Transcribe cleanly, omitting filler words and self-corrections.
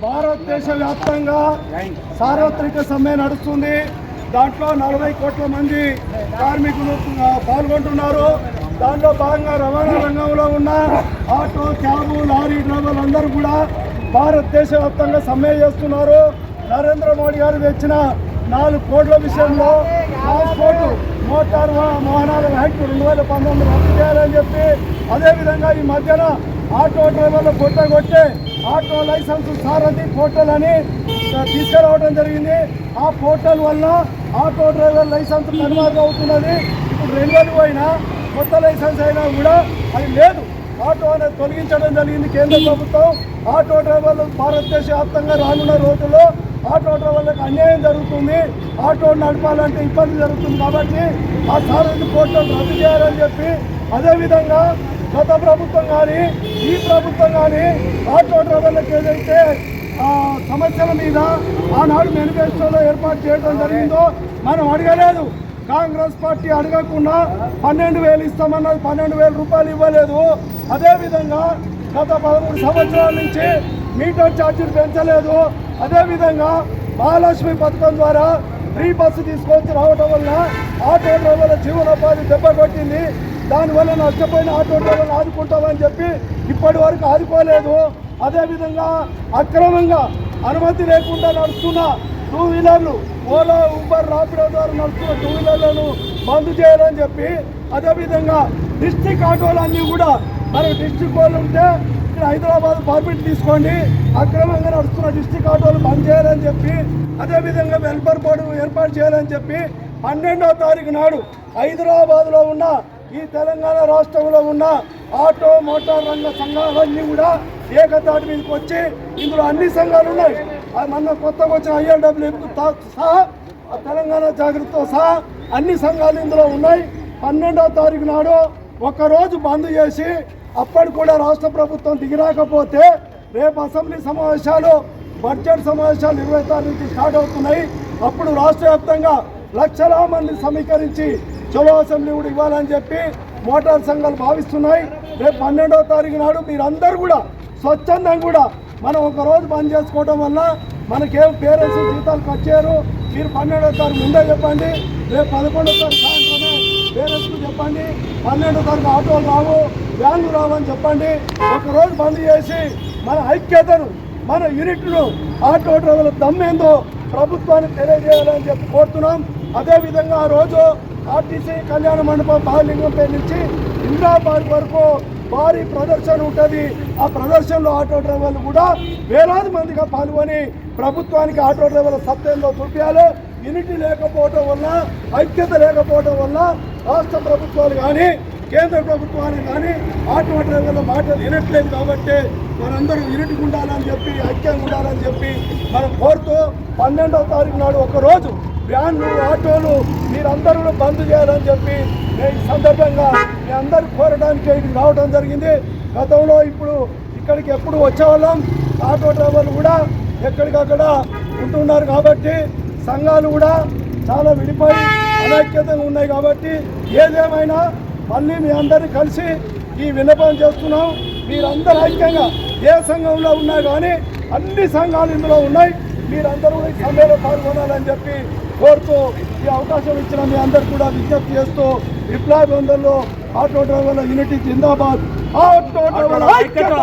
భారతదేశ వ్యాప్తంగా సార్వత్రిక సమ్మె నడుస్తుంది. దాంట్లో 40 కోట్ల మంది కార్మికులు పాల్గొంటున్నారు. దాంట్లో భాగంగా రవాణా రంగంలో ఉన్న ఆటో, క్యాబు, లారీ డ్రైవర్లు అందరూ కూడా భారతదేశ వ్యాప్తంగా సమ్మె చేస్తున్నారు. నరేంద్ర మోడీ గారు తెచ్చిన 4 కోట్ల విషయంలో ట్రాన్స్పోర్ట్ మోటార్ వాహనాల యాక్ట్ 2019 రద్దు చేయాలని చెప్పి, అదేవిధంగా ఈ మధ్యన ఆటో డ్రైవర్లు కొట్టే ఆటో లైసెన్స్ సారథి పోర్టల్ అని తీసుకురావడం జరిగింది. ఆ పోర్టల్ వల్ల ఆటో డ్రైవర్ లైసెన్స్ కనుమరుగు అవుతున్నది. ఇప్పుడు రెన్యువల్ అయినా కొత్త లైసెన్స్ అయినా కూడా అది లేదు. ఆటో అనేది తొలగించడం జరిగింది కేంద్ర ప్రభుత్వం. ఆటో డ్రైవర్లు భారతదేశ వ్యాప్తంగా రానున్న రోజుల్లో ఆటో డ్రైవర్లకు అన్యాయం జరుగుతుంది. ఆటో నడపాలంటే ఇబ్బంది జరుగుతుంది. కాబట్టి ఆ సారథి పోర్టల్ రద్దు చేయాలని చెప్పి, అదేవిధంగా గత ప్రభుత్వం కానీ ఈ ప్రభుత్వం కానీ ఆటో డ్రైవర్లకు ఏదైతే సమస్యల మీద ఆనాడు మేనిఫెస్టోలో ఏర్పాటు చేయడం జరిగిందో మనం అడగలేదు. కాంగ్రెస్ పార్టీ అడగకుండా 12,000 ఇస్తామన్నది 12,000 రూపాయలు ఇవ్వలేదు. అదేవిధంగా గత 13 సంవత్సరాల నుంచి మీటర్ ఛార్జీలు పెంచలేదు. అదేవిధంగా మహాలక్ష్మి పథకం ద్వారా ఫ్రీ బస్సు తీసుకొచ్చి రావడం వల్ల ఆటో డ్రైవర్ల జీవనోపాధి దెబ్బకొట్టింది. దానివల్ల నష్టపోయిన ఆటో డ్రైవర్లు ఆదుకుంటామని చెప్పి ఇప్పటి వరకు ఆదుకోలేదు. అదేవిధంగా అక్రమంగా అనుమతి లేకుండా నడుస్తున్న 2 వీలర్లు, ఓలా, ఊబర్, రాపిడో ద్వారా నడుస్తున్న 2 వీలర్లను బంద్ చేయాలని చెప్పి, అదేవిధంగా డిస్ట్రిక్ట్ ఆటోలన్నీ కూడా మనకు డిస్ట్రిక్ట్ వాళ్ళు ఉంటే ఇక్కడ హైదరాబాద్ పర్మిట్ తీసుకోండి, అక్రమంగా నడుస్తున్న డిస్ట్రిక్ట్ ఆటోలు బంద్ చేయాలని చెప్పి, అదేవిధంగా వెల్ఫేర్ బోర్డు ఏర్పాటు చేయాలని చెప్పి 12వ తారీఖు నాడు హైదరాబాద్లో ఉన్న ఈ తెలంగాణ రాష్ట్రంలో ఉన్న ఆటో మోటార్ రంగ సంఘాలన్నీ కూడా ఏకతాటి మీదకి వచ్చి, ఇందులో అన్ని సంఘాలు ఉన్నాయి. మన కొత్తగా వచ్చిన IRWF సహా తెలంగాణ జాగృతితో సహా అన్ని సంఘాలు ఇందులో ఉన్నాయి. 12వ తారీఖు నాడు ఒక్కరోజు బంద్ చేసి, అప్పటి కూడా రాష్ట్ర ప్రభుత్వం దిగిరాకపోతే రేపు అసెంబ్లీ సమావేశాలు, బడ్జెట్ సమావేశాలు 20 తారీఖు నుంచి స్టార్ట్ అవుతున్నాయి. అప్పుడు రాష్ట్ర వ్యాప్తంగా లక్షల మంది సమీకరించి చలో అసెంబ్లీ కూడా ఇవ్వాలని చెప్పి మోటార్ సంఘాలు భావిస్తున్నాయి. రేపు 12వ తారీఖు నాడు మీరందరూ కూడా స్వచ్ఛందంగా కూడా మనం ఒకరోజు బంద్ చేసుకోవడం వల్ల మనకేం పేరెంట్స్ జీతాలు కట్ చేయరు. మీరు 12వ తారీఖు ముందే చెప్పండి, రేపు 11వ తారీఖు సాయంత్రమే పేరెంట్స్కు చెప్పండి, 12వ తారీఖు ఆటోలు రావు, వ్యాన్లు రావని చెప్పండి. ఒకరోజు బంద్ చేసి మన ఐక్యతను, మన యూనిట్ను, ఆటో డ్రైవర్ల దమ్మేందో ప్రభుత్వానికి తెలియజేయాలని చెప్పి కోరుతున్నాం. అదేవిధంగా ఆ రోజు ఆర్టీసీ కళ్యాణ మండపం బాలింగం పేరు నుంచి ఇందిరా పార్క్ వరకు భారీ ప్రదర్శన ఉంటుంది. ఆ ప్రదర్శనలో ఆటో డ్రైవర్లు కూడా వేలాది మందిగా పాల్గొని ప్రభుత్వానికి ఆటో డ్రైవర్ల సత్యంలో చూపించాలి. యూనిటీ లేకపోవడం వల్ల, ఐక్యత లేకపోవడం వల్ల రాష్ట్ర ప్రభుత్వాలు కానీ కేంద్ర ప్రభుత్వాలు కానీ ఆటో డ్రైవర్ల మాటలు వినట్లేదు. కాబట్టి మనందరూ యూనిట్గా ఉండాలని చెప్పి, ఐక్యంగా ఉండాలని చెప్పి మనం కోరుతూ 12వ తారీఖు నాడు ఒకరోజు వ్యాన్లు, ఆటోలు మీరందరూ బంద్ చేయాలని చెప్పి నేను ఈ సందర్భంగా మీ అందరూ కోరడానికి ఇక్కడికి రావడం జరిగింది. గతంలో ఇప్పుడు ఇక్కడికి ఎప్పుడు వచ్చేవాళ్ళం. ఆటో డ్రైవర్లు కూడా ఎక్కడికక్కడ ఉంటున్నారు. కాబట్టి సంఘాలు కూడా చాలా విడిపోయి అనైక్యతగా ఉన్నాయి. కాబట్టి ఏదేమైనా మళ్ళీ మీ అందరినీ కలిసి ఈ విన్నపం చేస్తున్నాం. మీరందరూ ఐక్యంగా ఏ సంఘంలో ఉన్నా కానీ అన్ని సంఘాలు ఇందులో ఉన్నాయి. మీరందరూ ఈ సమ్మెలో పాల్గొనాలని చెప్పి కోరుతూ ఈ అవకాశం ఇచ్చిన మీ అందరు కూడా విజ్ఞప్తి చేస్తూ, విప్లవ బంధంలో ఆటో డ్రైవర్ల యూనిటీ జిందాబాద్, ఆటో డ్రైవర్ల ఐక్యత.